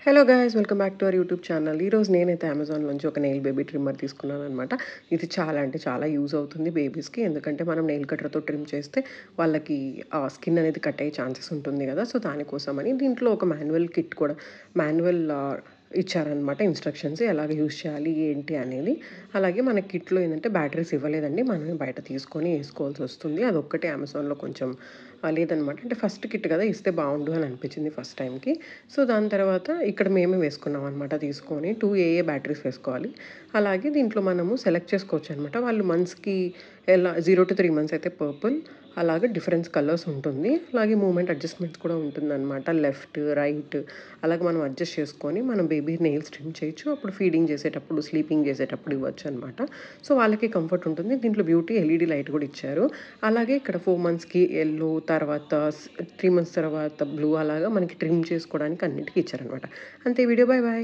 Hello guys welcome back to our YouTube channel. ఈరోజు నేనైతే Amazon నుంచి ఒక నెయిల్ బేబీ ట్రిమ్మర్ తీసుకున్నాను అనమాట. ఇది చాలా అంటే చాలా యూజ్ అవుతుంది బేబీస్కి. ఎందుకంటే మనం నెయిల్ కట్టర్తో ట్రిమ్ చేస్తే వాళ్ళకి స్కిన్ అనేది కట్ అయ్యే ఛాన్సెస్ ఉంటుంది కదా. సో దానికోసమని దీంట్లో ఒక మాన్యువల్ కిట్ కూడా మాన్యువల్ ఇచ్చారనమాట, ఇన్స్ట్రక్షన్స్ ఎలాగ యూజ్ చేయాలి ఏంటి అనేది. అలాగే మన కిట్లో ఏంటంటే బ్యాటరీస్ ఇవ్వలేదండి, మనమే బయట తీసుకొని వేసుకోవాల్సి వస్తుంది. అదొక్కటే అమెజాన్లో కొంచెం లేదనమాట. అంటే ఫస్ట్ కిట్ కదా, ఇస్తే బాగుండు అని అనిపించింది ఫస్ట్ టైంకి. సో దాని తర్వాత ఇక్కడ మేమే వేసుకున్నాం అనమాట. తీసుకొని ఏ బ్యాటరీస్ వేసుకోవాలి. అలాగే దీంట్లో మనము సెలెక్ట్ చేసుకోవచ్చు అనమాట. వాళ్ళు మంత్స్కి ఎలా 0 to 3 months అయితే పర్పుల్, అలాగే డిఫరెన్స్ కలర్స్ ఉంటుంది. అలాగే మూమెంట్ అడ్జస్ట్మెంట్స్ కూడా ఉంటుందన్నమాట. లెఫ్ట్ రైట్ అలాగే మనం అడ్జస్ట్ చేసుకొని మనం బేబీ నెయిల్స్ ట్రిమ్ చేయొచ్చు. అప్పుడు ఫీడింగ్ చేసేటప్పుడు స్లీపింగ్ చేసేటప్పుడు ఇవ్వచ్చు అనమాట. సో వాళ్ళకి కంఫర్ట్ ఉంటుంది. దీంట్లో బ్యూటీ ఎల్ఈడి లైట్ కూడా ఇచ్చారు. అలాగే ఇక్కడ 4 monthsకి ఎల్లో, తర్వాత 3 months తర్వాత బ్లూ, అలాగా మనకి ట్రిమ్ చేసుకోవడానికి అన్నిటికీ ఇచ్చారనమాట. అంతే వీడియో. Bye bye.